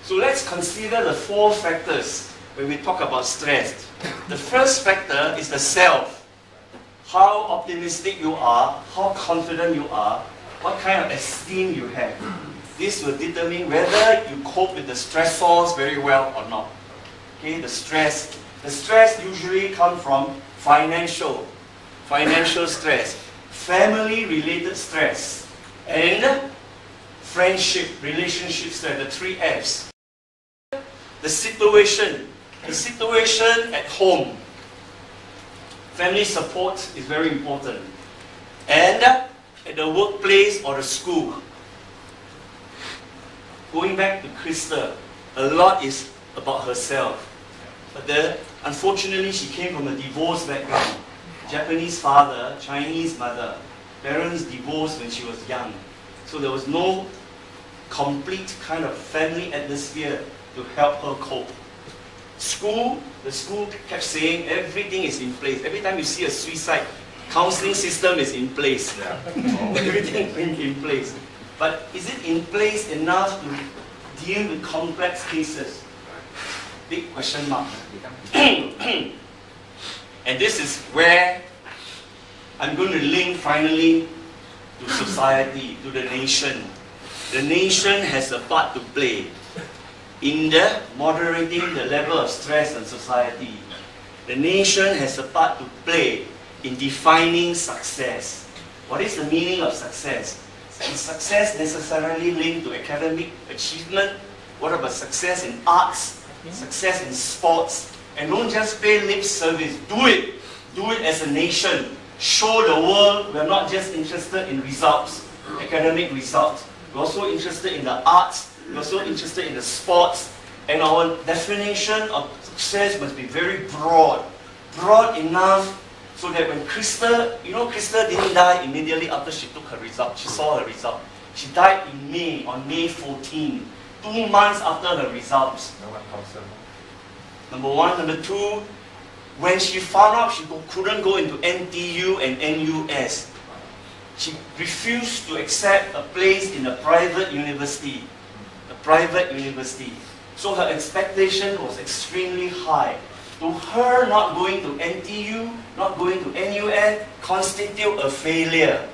So let's consider the 4 factors when we talk about stress. The first factor is the self. How optimistic you are, how confident you are, what kind of esteem you have. This will determine whether you cope with the stressors very well or not. Okay, the stress. The stress usually comes from financial stress, family-related stress, and friendship, relationship stress, the 3 Fs. The situation at home. Family support is very important. And at the workplace or the school. Going back to Krista, a lot is about herself. But unfortunately, she came from a divorced background. Japanese father, Chinese mother. Parents divorced when she was young. So there was no complete kind of family atmosphere to help her cope. The school kept saying everything is in place. Every time you see a suicide, counseling system is in place. Yeah. Everything is in place. But is it in place enough to deal with complex cases? Big question mark. And this is where I'm going to link finally to society, to the nation. The nation has a part to play in the moderating the level of stress in society. The nation has a part to play in defining success. What is the meaning of success? Is success necessarily linked to academic achievement? What about success in arts? Success in sports? And don't just pay lip service. Do it. Do it as a nation. Show the world we're not just interested in results, academic results. We're also interested in the arts. We're also interested in the sports. And our definition of success must be very broad. Broad enough so that when Krista, Krista didn't die immediately after she took her result. She saw her result. She died in May, on May 14, 2 months after her results. Number one. Number two, when she found out she couldn't go into NTU and NUS, she refused to accept a place in a private university. So her expectation was extremely high. To her, not going to NTU, not going to NUS, constitute a failure.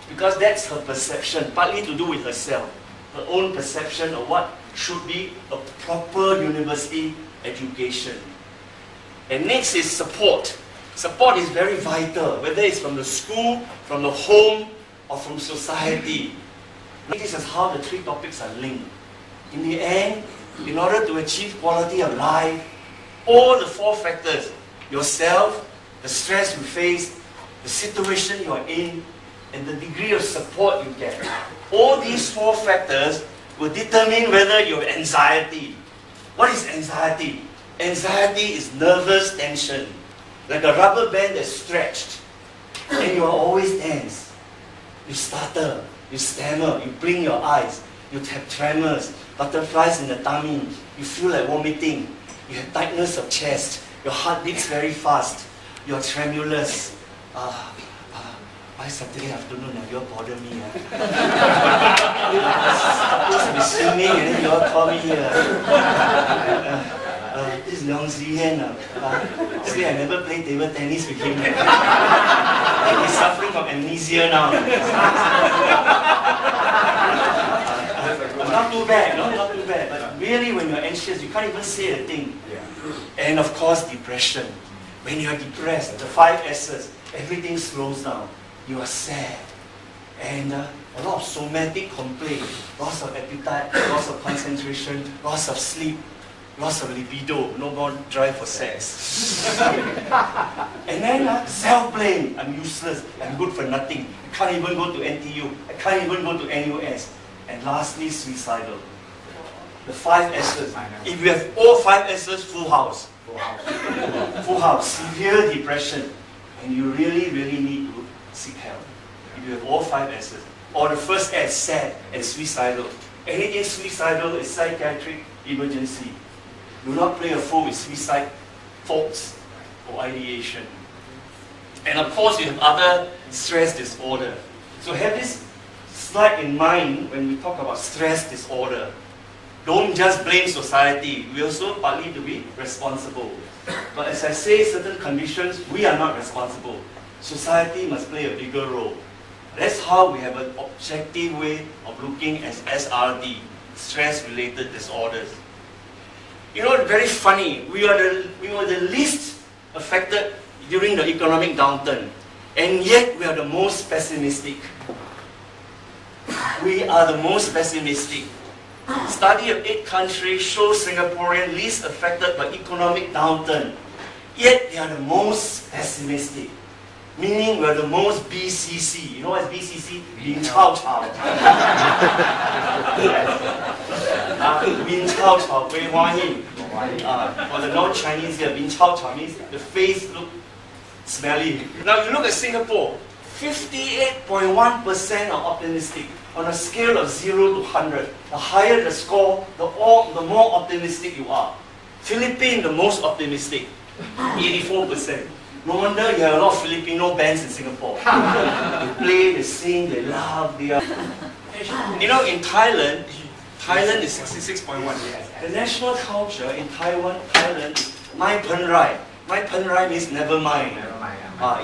Because that's her perception, partly to do with herself. Her own perception of what should be a proper university education. And next is support. Support is very vital, whether it's from the school, from the home, or from society. This is how the 3 topics are linked. In the end, in order to achieve quality of life, all the 4 factors, yourself, the stress you face, the situation you are in, and the degree of support you get, all these 4 factors will determine whether you have anxiety. What is anxiety? Anxiety is nervous tension, like a rubber band that's stretched, and you are always tense. You stutter, you stammer, you blink your eyes, you have tremors, butterflies in the tummy, you feel like vomiting, you have tightness of chest, your heart beats very fast, you're tremulous. Why Saturday afternoon you all bother me? Supposed to be swimming and then you all call me here. This is Leong Zihen. See, I never played table tennis with him. He's suffering from amnesia now. Not too bad, no? Not too bad. But really, when you're anxious, you can't even say a thing. And of course, depression. When you're depressed, the 5 S's, everything slows down. You are sad. And a lot of somatic complaint, loss of appetite, loss of concentration, loss of sleep, loss of libido, no more drive for sex. And then self-blame, I'm useless, I'm good for nothing, I can't even go to NTU, I can't even go to NUS. And lastly, suicidal. The 5 S's. If you have all 5 S's, full house. Full house. Severe depression. And you really, really need to seek help. If you have all 5 S's. Or the first S, sad and suicidal. Anything suicidal is psychiatric emergency. Do not play a fool with suicide thoughts or ideation. And of course, you have other stress disorder. So have this slide in mind when we talk about stress disorder. don't just blame society. We also partly to be responsible. But as I say, certain conditions, we are not responsible. Society must play a bigger role. That's how we have an objective way of looking at SRD, stress-related disorders. You know, very funny, we were the least affected during the economic downturn, and yet we are the most pessimistic. We are the most pessimistic. Study of 8 countries shows Singaporean least affected by economic downturn, yet they are the most pessimistic. Meaning we're the most BCC. You know what is BCC? Bin Chao Chao. Bin Chao Chao, Wei Hua Yin. For the non-Chinese here, Bin Chao Chao means the face look smelly. Now you look at Singapore, 58.1% are optimistic. On a scale of 0 to 100, the higher the score, the more optimistic you are. Philippines, the most optimistic, 84%. No wonder you have a lot of Filipino bands in Singapore. They play, they sing, they laugh, they are... You know, in Thailand is 66.1. The national culture in Thailand is Mai Pen Rai. Mai Pen Rai means never mind.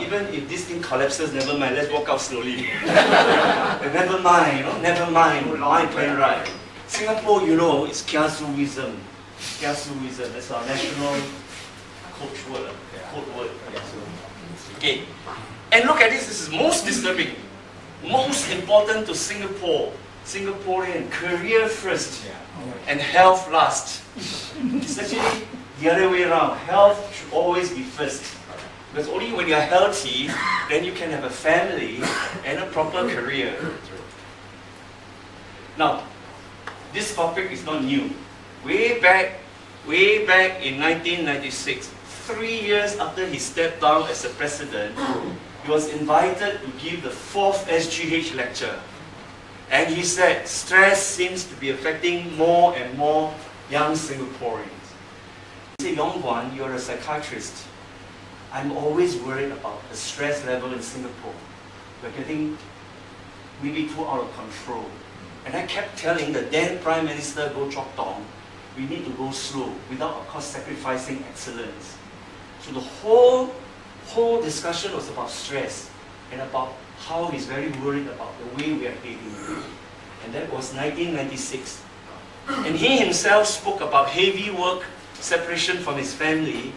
Even if this thing collapses, never mind, let's walk out slowly. Never mind, you know, never mind, Mai Pen Rai. Singapore, you know, is Kiasuism. Kiasuism, that's our national code word. Okay, and look at this, this is most disturbing, most important to Singapore, Singaporean, career first and health last. It's actually the other way around, health should always be first. Because only when you are healthy, then you can have a family and a proper career. Now, this topic is not new. Way back in 1996, 3 years after he stepped down as a president, he was invited to give the 4th SGH lecture. And he said, stress seems to be affecting more and more young Singaporeans. He said, Yong Guan, you're a psychiatrist. I'm always worried about the stress level in Singapore. We're getting maybe too out of control. And I kept telling the then Prime Minister Goh Chok Tong, we need to go slow, without of course sacrificing excellence. So the whole discussion was about stress and about how he's very worried about the way we are heading. And that was 1996. And he himself spoke about heavy work, separation from his family,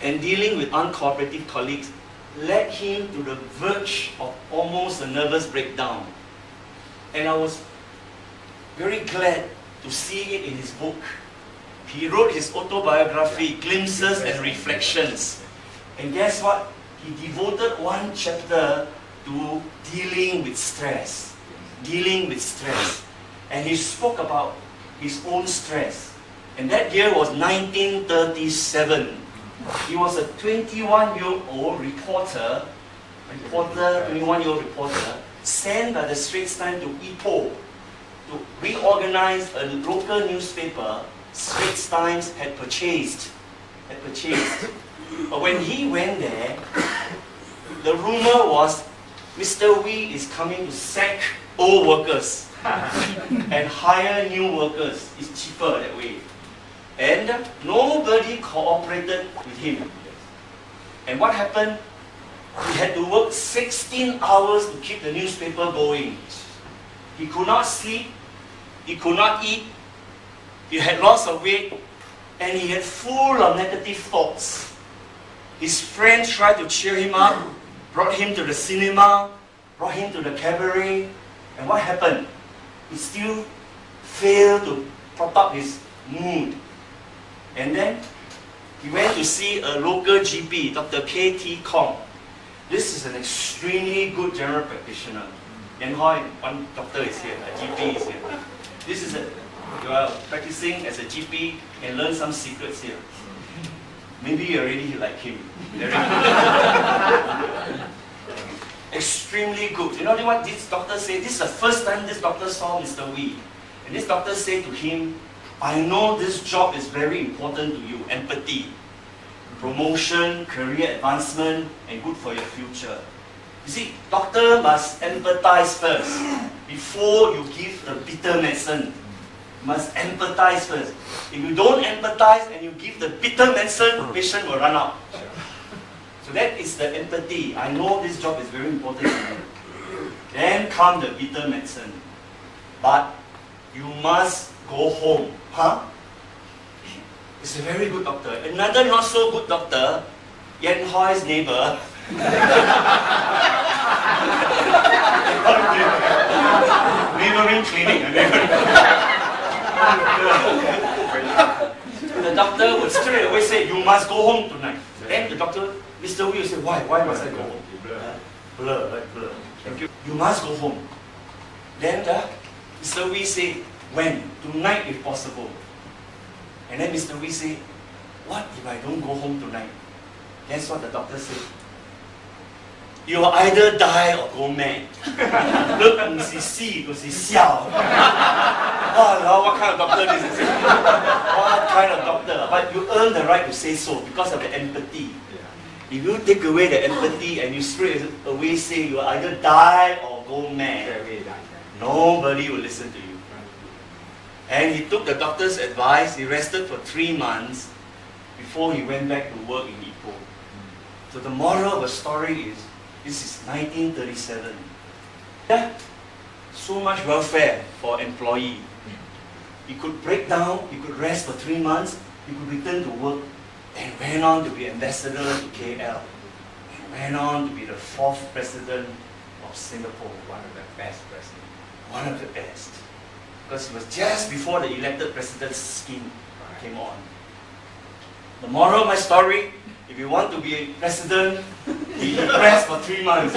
and dealing with uncooperative colleagues led him to the verge of almost a nervous breakdown. And I was very glad to see it in his book. He wrote his autobiography, Glimpses and Reflections. And guess what? He devoted one chapter to dealing with stress. Dealing with stress. And he spoke about his own stress. And that year was 1937. He was a 21-year-old reporter, 21-year-old reporter, sent by the Straits Times to Ipoh to reorganize a local newspaper Straits Times had purchased. But when he went there, the rumor was Mr. Wee is coming to sack old workers and hire new workers. It's cheaper that way. And nobody cooperated with him. And what happened? He had to work 16 hours to keep the newspaper going. He could not sleep, he could not eat, he had lots of weight, and he had full of negative thoughts. His friends tried to cheer him up, brought him to the cinema, brought him to the cabaret, and what happened? He still failed to prop up his mood. And then he went to see a local GP, Dr. K.T. Kong. This is an extremely good general practitioner. And one doctor is here, a GP is here. This is you are practicing as a GP and learn some secrets here. Maybe you already like him. Extremely good. You know what this doctor said? This is the first time this doctor saw Mr. Wee. And this doctor said to him, I know this job is very important to you, empathy, promotion, career advancement, and good for your future. You see, doctor must empathize first before you give the bitter medicine. You must empathize first. If you don't empathize and you give the bitter medicine, patient will run out. So that is the empathy. I know this job is very important to you. Then come the bitter medicine. But you must go home. Huh? It's a very good doctor. Another not so good doctor, Yan Hoi's neighbor. Neighboring clinic. The doctor would straight away say, you must go home tonight. Then the doctor, Mr. Wee will say, why? Why must I go home? Blur, right? Blur. Thank you. You must go home. Then Mr. Wee say, when? Tonight if possible. And then Mr. Wee say, what if I don't go home tonight? That's what the doctor said. You will either die or go mad. Look, what kind of doctor this is? What kind of doctor? But you earn the right to say so because of the empathy. If you take away the empathy and you straight away say you will either die or go mad, nobody will listen to you. And he took the doctor's advice. He rested for 3 months before he went back to work in Ipoh. So the moral of the story is, this is 1937. Yeah, so much welfare for employee. He could break down, he could rest for 3 months, he could return to work, and went on to be ambassador to KL. And went on to be the 4th president of Singapore. One of the best presidents. One of the best. Because it was just before the elected president's scheme came on. The moral of my story, if you want to be a president, be depressed for 3 months.